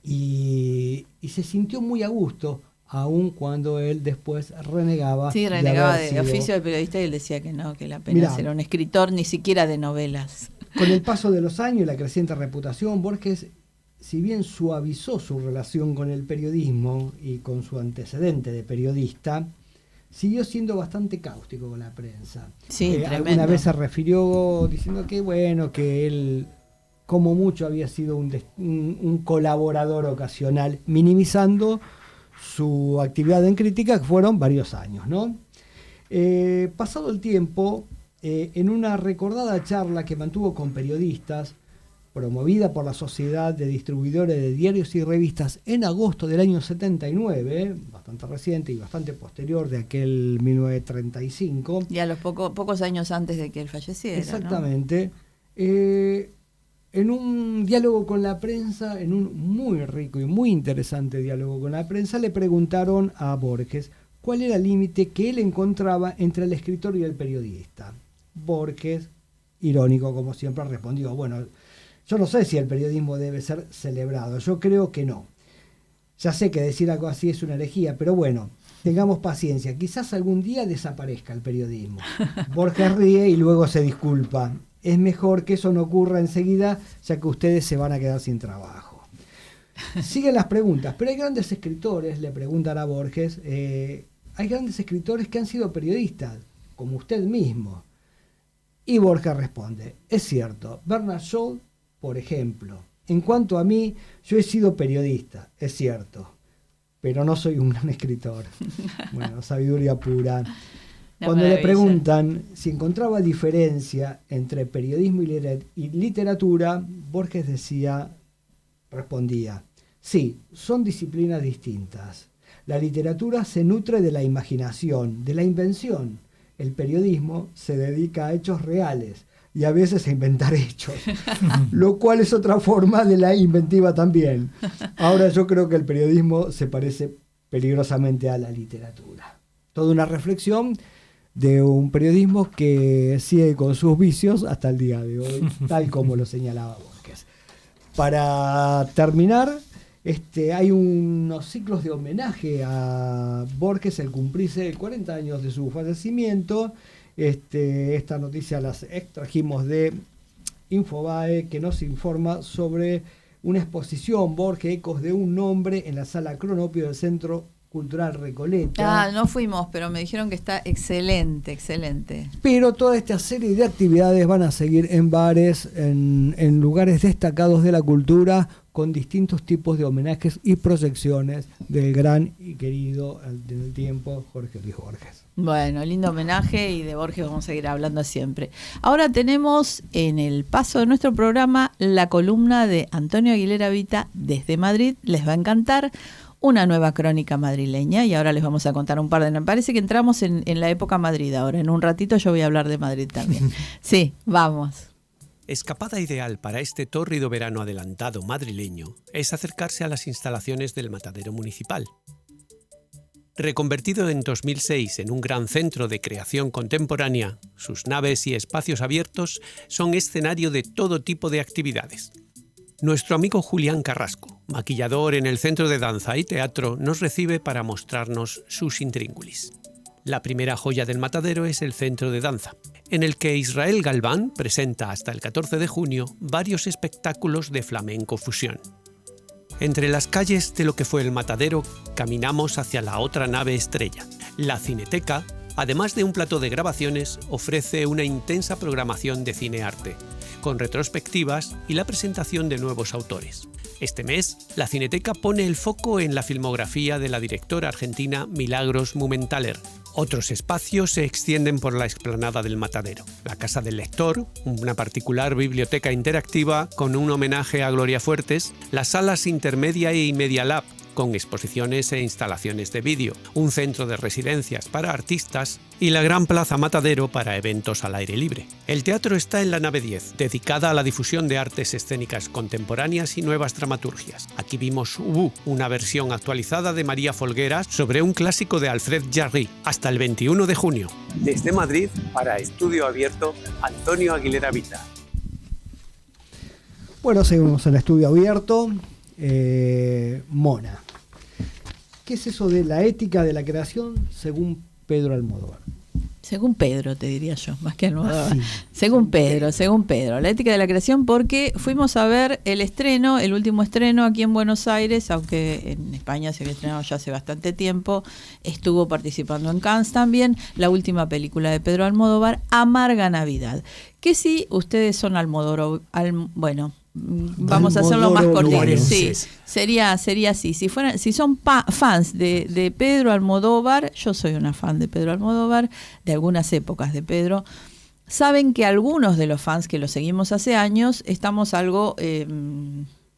y se sintió muy a gusto, aun cuando él después renegaba. Sí, renegaba de de haber sido... oficio de periodista y él decía que no, que él apenas era un escritor, ni siquiera de novelas. Con el paso de los años y la creciente reputación, Borges, si bien suavizó su relación con el periodismo y con su antecedente de periodista, siguió siendo bastante cáustico con la prensa. Sí, alguna vez se refirió diciendo que, bueno, que él, como mucho, había sido un colaborador ocasional, minimizando su actividad en crítica, que fueron varios años, ¿no? Pasado el tiempo, en una recordada charla que mantuvo con periodistas, promovida por la Sociedad de Distribuidores de Diarios y Revistas en agosto del año 79, bastante reciente y bastante posterior de aquel 1935. Y a los pocos años antes de que él falleciera. Exactamente. ¿No? En un diálogo con la prensa, en un muy rico y muy interesante diálogo con la prensa, le preguntaron a Borges cuál era el límite que él encontraba entre el escritor y el periodista. Borges, irónico como siempre, respondió: bueno, yo no sé si el periodismo debe ser celebrado, yo creo que no. Ya sé que decir algo así es una herejía, pero bueno, tengamos paciencia, quizás algún día desaparezca el periodismo. Borges ríe y luego se disculpa. Es mejor que eso no ocurra enseguida, ya que ustedes se van a quedar sin trabajo. Siguen las preguntas, pero hay grandes escritores, le preguntan a Borges, hay grandes escritores que han sido periodistas, como usted mismo. Y Borges responde: es cierto, Bernard Shaw, por ejemplo. En cuanto a mí, yo he sido periodista, es cierto, pero no soy un gran escritor. Bueno, sabiduría pura. Cuando le preguntan si encontraba diferencia entre periodismo y literatura, Borges respondía: sí, son disciplinas distintas. La literatura se nutre de la imaginación, de la invención. El periodismo se dedica a hechos reales y a veces a inventar hechos, lo cual es otra forma de la inventiva también. Ahora yo creo que el periodismo se parece peligrosamente a la literatura. Toda una reflexión de un periodismo que sigue con sus vicios hasta el día de hoy, tal como lo señalaba Borges. Para terminar, hay unos ciclos de homenaje a Borges, el cumplirse 40 años de su fallecimiento. Esta noticia las extrajimos de Infobae, que nos informa sobre una exposición Borges, Ecos de un Nombre, en la sala Cronopio del Centro Cultural Recoleta. No fuimos, pero me dijeron que está excelente, excelente. Pero toda esta serie de actividades van a seguir en bares, en lugares destacados de la cultura, con distintos tipos de homenajes y proyecciones del gran y querido en el tiempo Jorge Luis Borges. Bueno, lindo homenaje, y de Borges vamos a seguir hablando siempre. Ahora tenemos en el paso de nuestro programa la columna de Antonio Aguilera Vita desde Madrid. Les va a encantar. Una nueva crónica madrileña, y ahora les vamos a contar un par de... Me parece que entramos en la época Madrid ahora. En un ratito yo voy a hablar de Madrid también. Sí, vamos. Escapada ideal para este tórrido verano adelantado madrileño es acercarse a las instalaciones del Matadero Municipal. Reconvertido en 2006 en un gran centro de creación contemporánea, sus naves y espacios abiertos son escenario de todo tipo de actividades. Nuestro amigo Julián Carrasco, maquillador en el Centro de Danza y Teatro, nos recibe para mostrarnos sus intríngulis. La primera joya del Matadero es el Centro de Danza, en el que Israel Galván presenta hasta el 14 de junio varios espectáculos de flamenco fusión. Entre las calles de lo que fue el Matadero, caminamos hacia la otra nave estrella. La Cineteca, además de un plató de grabaciones, ofrece una intensa programación de cine-arte, con retrospectivas y la presentación de nuevos autores. Este mes, la Cineteca pone el foco en la filmografía de la directora argentina Milagros Mumenthaler. Otros espacios se extienden por la explanada del Matadero. La Casa del Lector, una particular biblioteca interactiva con un homenaje a Gloria Fuertes, las salas Intermedia y Media Lab, con exposiciones e instalaciones de vídeo, un centro de residencias para artistas y la gran Plaza Matadero para eventos al aire libre. El teatro está en la nave 10, dedicada a la difusión de artes escénicas contemporáneas y nuevas dramaturgias. Aquí vimos Ubu, una versión actualizada de María Folgueras sobre un clásico de Alfred Jarry, hasta el 21 de junio. Desde Madrid, para Estudio Abierto, Antonio Aguilera Vita. Bueno, seguimos en el estudio abierto. Mona, ¿qué es eso de la ética de la creación según Pedro Almodóvar? Según Pedro, te diría yo, más que Almodóvar. Sí. Según Pedro. La ética de la creación, porque fuimos a ver el último estreno aquí en Buenos Aires, aunque en España se había estrenado ya hace bastante tiempo, estuvo participando en Cannes también, la última película de Pedro Almodóvar, Amarga Navidad. Que si ustedes son vamos a hacerlo más cortito. Sí, sería así. Si son fans de Pedro Almodóvar, yo soy una fan de Pedro Almodóvar, de algunas épocas de Pedro, saben que algunos de los fans que lo seguimos hace años estamos algo...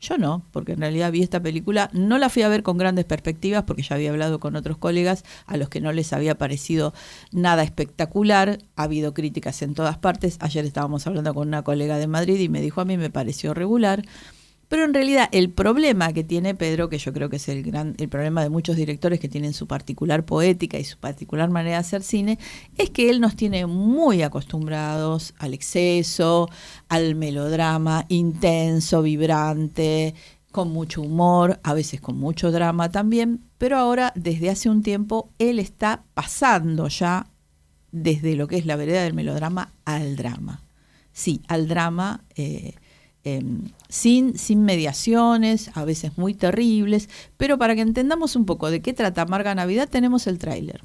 yo no, porque en realidad vi esta película, no la fui a ver con grandes perspectivas porque ya había hablado con otros colegas a los que no les había parecido nada espectacular. Ha habido críticas en todas partes. Ayer estábamos hablando con una colega de Madrid y me dijo, a mí me pareció regular. Pero en realidad el problema que tiene Pedro, que yo creo que es el problema de muchos directores que tienen su particular poética y su particular manera de hacer cine, es que él nos tiene muy acostumbrados al exceso, al melodrama intenso, vibrante, con mucho humor, a veces con mucho drama también, pero ahora desde hace un tiempo él está pasando ya desde lo que es la vereda del melodrama al drama. Sí, al drama... sin mediaciones, a veces muy terribles, pero para que entendamos un poco de qué trata Amarga Navidad, tenemos el tráiler.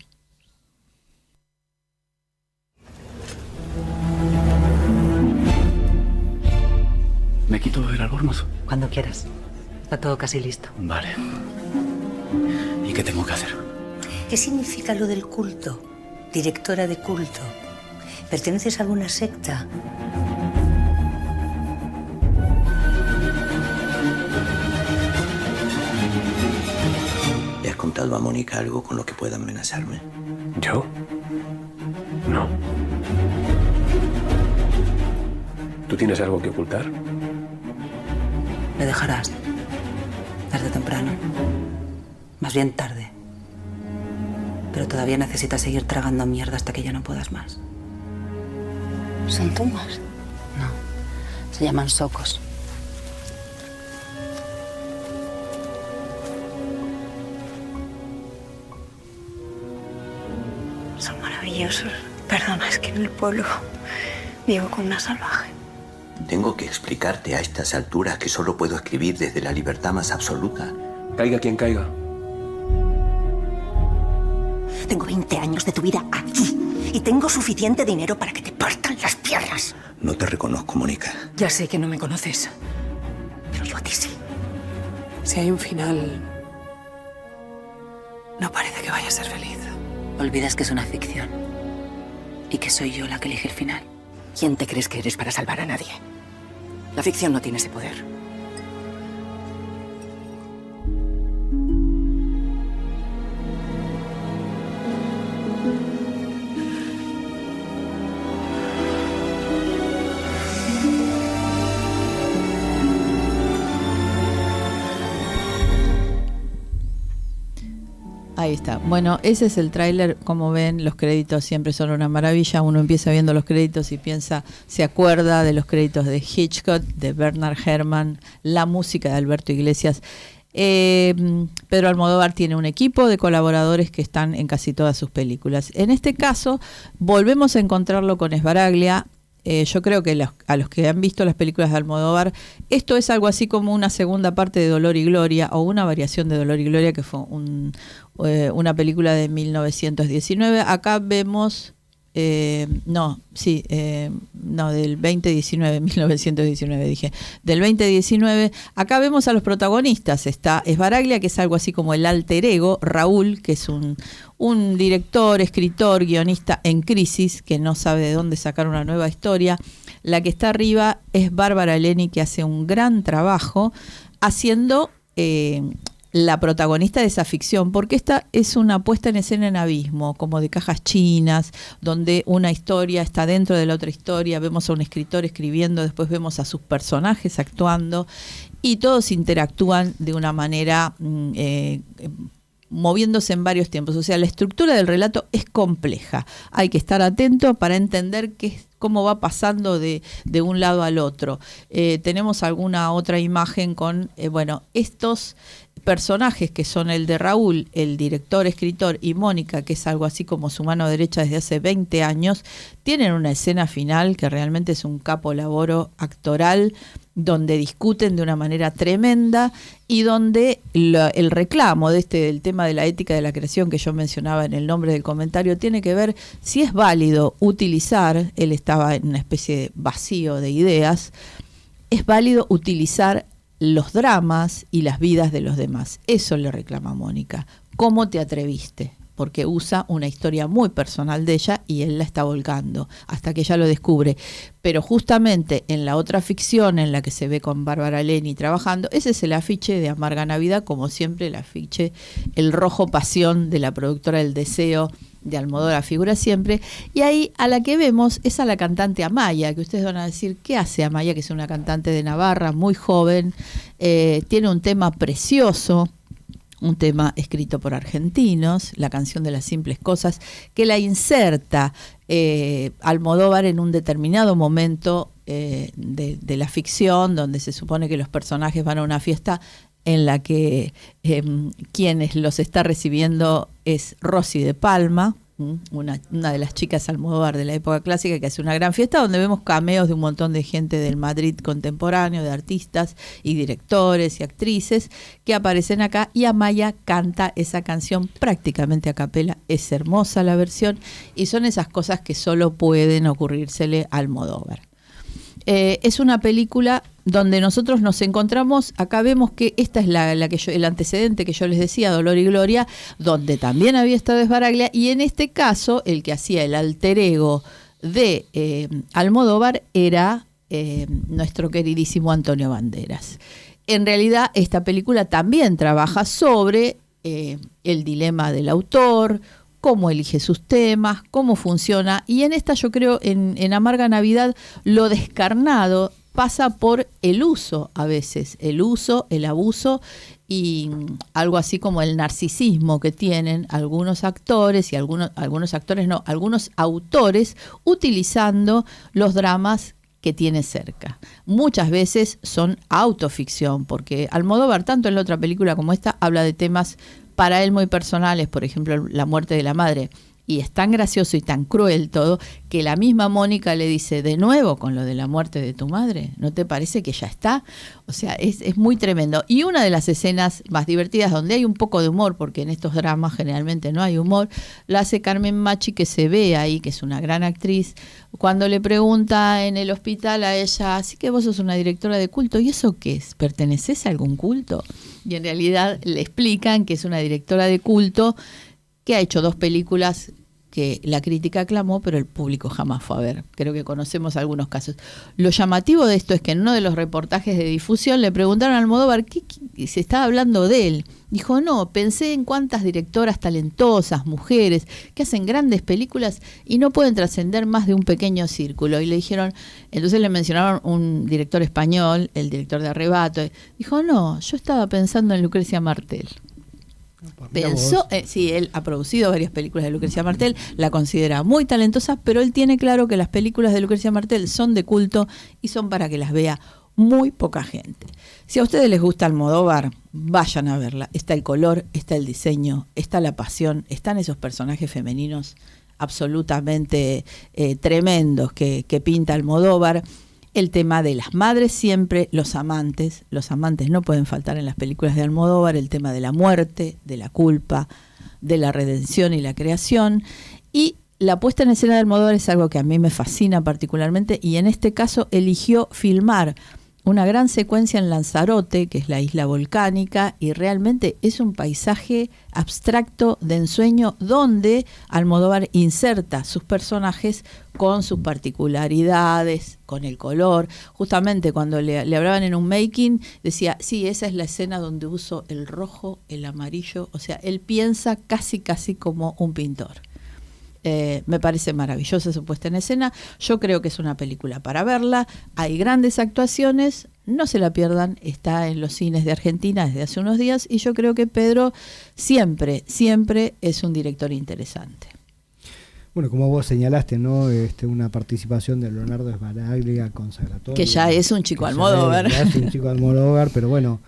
¿Me quito el albornoz? Cuando quieras. Está todo casi listo. Vale. ¿Y qué tengo que hacer? ¿Qué significa lo del culto? Directora de culto. ¿Perteneces a alguna secta? ¿Le has contado a Mónica algo con lo que pueda amenazarme? ¿Yo? No. ¿Tú tienes algo que ocultar? Me dejarás. Tarde o temprano. Más bien tarde. Pero todavía necesitas seguir tragando mierda hasta que ya no puedas más. ¿Son tumbas? No. Se llaman socos. Son maravillosos. Perdona, es que en el pueblo vivo con una salvaje. Tengo que explicarte a estas alturas que solo puedo escribir desde la libertad más absoluta. Caiga quien caiga. Tengo 20 años de tu vida aquí y tengo suficiente dinero para que te partan las piernas. No te reconozco, Mónica. Ya sé que no me conoces, pero yo a ti sí. Si hay un final, no parece que vaya a ser feliz. Olvidas que es una ficción y que soy yo la que elige el final. ¿Quién te crees que eres para salvar a nadie? La ficción no tiene ese poder. Ahí está. Bueno, ese es el tráiler. Como ven, los créditos siempre son una maravilla. Uno empieza viendo los créditos y se acuerda de los créditos de Hitchcock, de Bernard Herrmann, la música de Alberto Iglesias. Pedro Almodóvar tiene un equipo de colaboradores que están en casi todas sus películas. En este caso, volvemos a encontrarlo con Sbaraglia. Yo creo que a los que han visto las películas de Almodóvar, esto es algo así como una segunda parte de Dolor y Gloria, o una variación de Dolor y Gloria, que fue una película de 1919. Acá vemos, del 2019, 1919 dije, del 2019. Acá vemos a los protagonistas. Está Sbaraglia, que es algo así como el alter ego, Raúl, que es un director, escritor, guionista en crisis, que no sabe de dónde sacar una nueva historia. La que está arriba es Bárbara Leni, que hace un gran trabajo haciendo la protagonista de esa ficción, porque esta es una puesta en escena en abismo, como de cajas chinas, donde una historia está dentro de la otra historia. Vemos a un escritor escribiendo, después vemos a sus personajes actuando, y todos interactúan de una manera moviéndose en varios tiempos. O sea, la estructura del relato es compleja. Hay que estar atento para entender cómo va pasando de un lado al otro. Tenemos alguna otra imagen con, estos personajes que son el de Raúl, el director, escritor, y Mónica, que es algo así como su mano derecha desde hace 20 años, tienen una escena final que realmente es un capo laboro actoral, donde discuten de una manera tremenda y donde el reclamo del tema de la ética de la creación que yo mencionaba en el nombre del comentario tiene que ver si es válido utilizar, él estaba en una especie de vacío de ideas, es válido utilizar los dramas y las vidas de los demás. Eso le reclama Mónica. ¿Cómo te atreviste? Porque usa una historia muy personal de ella y él la está volcando hasta que ella lo descubre. Pero justamente en la otra ficción en la que se ve con Bárbara Leni trabajando, ese es el afiche de Amarga Navidad, como siempre el afiche, el rojo pasión de la productora del Deseo de Almodóvar figura siempre. Y ahí a la que vemos es a la cantante Amaya, que ustedes van a decir, ¿qué hace Amaya? Que es una cantante de Navarra, muy joven, tiene un tema precioso, un tema escrito por argentinos, la canción de las simples cosas, que la inserta Almodóvar en un determinado momento de la ficción, donde se supone que los personajes van a una fiesta en la que quienes los está recibiendo es Rosy de Palma, una de las chicas Almodóvar de la época clásica, que hace una gran fiesta donde vemos cameos de un montón de gente del Madrid contemporáneo, de artistas y directores y actrices que aparecen acá, y Amaya canta esa canción prácticamente a capela. Es hermosa la versión y son esas cosas que solo pueden ocurrírsele a Almodóvar. Es una película donde nosotros nos encontramos, acá vemos que esta es el antecedente que yo les decía, Dolor y Gloria, donde también había estado Sbaraglia, y en este caso el que hacía el alter ego de Almodóvar era nuestro queridísimo Antonio Banderas. En realidad esta película también trabaja sobre el dilema del autor, cómo elige sus temas, cómo funciona, y en esta yo creo, en Amarga Navidad, lo descarnado pasa por el uso a veces, el uso, el abuso y algo así como el narcisismo que tienen algunos actores y algunos autores utilizando los dramas que tiene cerca. Muchas veces son autoficción, porque Almodóvar, tanto en la otra película como esta, habla de temas para él muy personales, por ejemplo, la muerte de la madre. Y es tan gracioso y tan cruel todo, que la misma Mónica le dice, de nuevo con lo de la muerte de tu madre, ¿no te parece que ya está? O sea, es muy tremendo. Y una de las escenas más divertidas, donde hay un poco de humor, porque en estos dramas generalmente no hay humor, la hace Carmen Machi, que se ve ahí, que es una gran actriz, cuando le pregunta en el hospital a ella, así que vos sos una directora de culto, ¿y eso qué es? ¿Perteneces a algún culto? Y en realidad le explican que es una directora de culto que ha hecho 2 películas que la crítica aclamó, pero el público jamás fue a ver. Creo que conocemos algunos casos. Lo llamativo de esto es que en uno de los reportajes de difusión le preguntaron a Almodóvar ¿qué se estaba hablando de él? Dijo, no, pensé en cuántas directoras talentosas, mujeres, que hacen grandes películas y no pueden trascender más de un pequeño círculo. Y le dijeron, entonces le mencionaron un director español, el director de Arrebato. Dijo, no, yo estaba pensando en Lucrecia Martel. Pensó, sí, él ha producido varias películas de Lucrecia Martel, la considera muy talentosa, pero él tiene claro que las películas de Lucrecia Martel son de culto y son para que las vea muy poca gente. Si a ustedes les gusta Almodóvar, vayan a verla. Está el color, está el diseño, está la pasión, están esos personajes femeninos absolutamente tremendos que pinta Almodóvar. El tema de las madres siempre, los amantes no pueden faltar en las películas de Almodóvar, el tema de la muerte, de la culpa, de la redención y la creación. Y la puesta en escena de Almodóvar es algo que a mí me fascina particularmente, y en este caso eligió filmar una gran secuencia en Lanzarote, que es la isla volcánica, y realmente es un paisaje abstracto de ensueño donde Almodóvar inserta sus personajes con sus particularidades, con el color. Justamente cuando le hablaban en un making, decía, sí, esa es la escena donde uso el rojo, el amarillo, o sea, él piensa casi como un pintor. Me parece maravillosa su puesta en escena. Yo creo que es una película para verla. Hay grandes actuaciones, no se la pierdan, está en los cines de Argentina desde hace unos días y yo creo que Pedro siempre es un director interesante. Bueno, como vos señalaste, ¿no? Una participación de Leonardo Sbaraglia consagratoria. Que ya es un chico Almodóvar. Ya es un chico Almodóvar, pero bueno,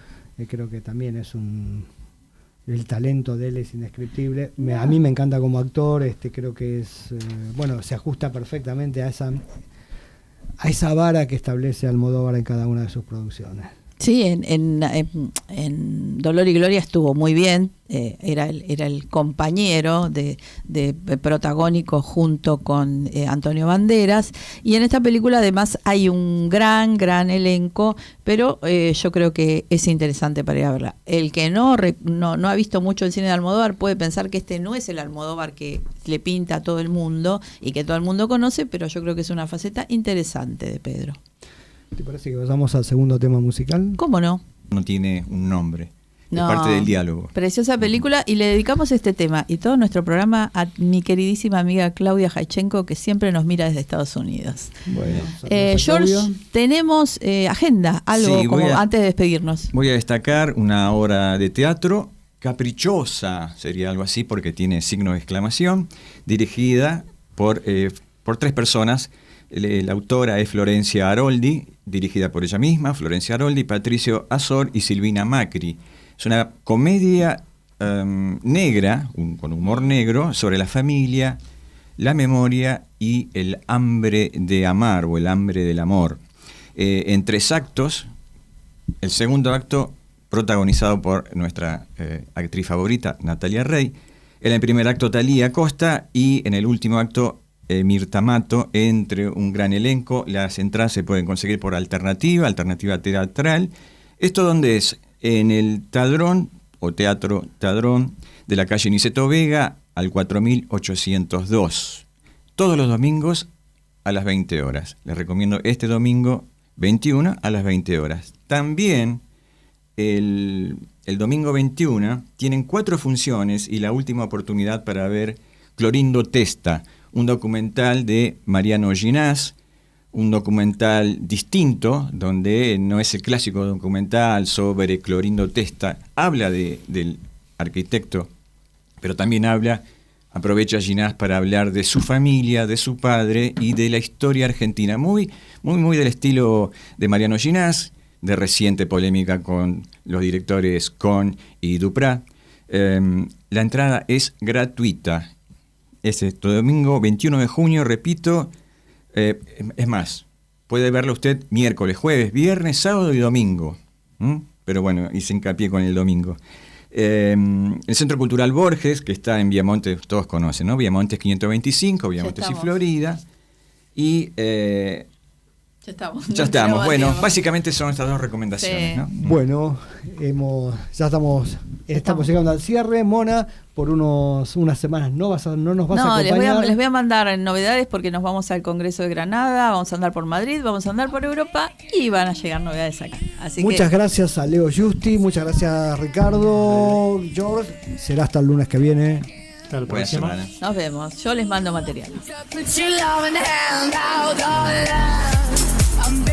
creo que también es el talento de él es indescriptible. A mí me encanta como actor, creo que es se ajusta perfectamente a esa vara que establece Almodóvar en cada una de sus producciones. Sí, en Dolor y Gloria estuvo muy bien, era el compañero de protagónico junto con Antonio Banderas, y en esta película además hay un gran elenco, pero yo creo que es interesante para ir a verla. El que no ha visto mucho el cine de Almodóvar puede pensar que este no es el Almodóvar que le pinta a todo el mundo y que todo el mundo conoce, pero yo creo que es una faceta interesante de Pedro. ¿Te parece que pasamos al segundo tema musical? ¿Cómo no? No tiene un nombre, no, es parte del diálogo. Preciosa película, y le dedicamos este tema y todo nuestro programa a mi queridísima amiga Claudia Jaichenko, que siempre nos mira desde Estados Unidos. Bueno, George, tenemos agenda, algo sí, antes de despedirnos. Voy a destacar una obra de teatro caprichosa, sería algo así porque tiene signo de exclamación, dirigida por 3 personas. La autora es Florencia Aroldi, dirigida por ella misma, Florencia Aroldi, Patricio Azor y Silvina Macri. Es una comedia negra, con humor negro, sobre la familia, la memoria y el hambre de amar o el hambre del amor. En 3 actos, el segundo acto protagonizado por nuestra actriz favorita, Natalia Rey, en el primer acto Thalía Costa y en el último acto Mirta Mato, entre un gran elenco. Las entradas se pueden conseguir por Alternativa Teatral. ¿Esto dónde es? En el Tadrón, o Teatro Tadrón, de la calle Niceto Vega, al 4802. Todos los domingos a las 20 horas. Les recomiendo este domingo 21 a las 20 horas. También el domingo 21 tienen 4 funciones y la última oportunidad para ver Clorindo Testa, un documental de Mariano Ginás, un documental distinto, donde no es el clásico documental sobre Clorindo Testa, habla del arquitecto, pero también aprovecha Ginás para hablar de su familia, de su padre y de la historia argentina, muy del estilo de Mariano Ginás, de reciente polémica con los directores Con y Duprat. La entrada es gratuita. Es este domingo 21 de junio, repito, es más, puede verlo usted miércoles, jueves, viernes, sábado y domingo. Pero bueno, hice hincapié con el domingo. El Centro Cultural Borges, que está en Viamontes, todos conocen, ¿no? Viamontes 525, Viamontes y Florida. Y ya estamos. Bueno, básicamente son estas 2 recomendaciones, ¿no? Bueno, ya estamos llegando al cierre. Mona, por unas semanas no nos vas a acompañar. Les voy a mandar novedades porque nos vamos al Congreso de Granada, vamos a andar por Madrid, vamos a andar por Europa y van a llegar novedades acá. Muchas gracias a Leo Justi, muchas gracias Ricardo, George. Será hasta el lunes que viene. Hasta la próxima. Nos vemos. Yo les mando material. I'm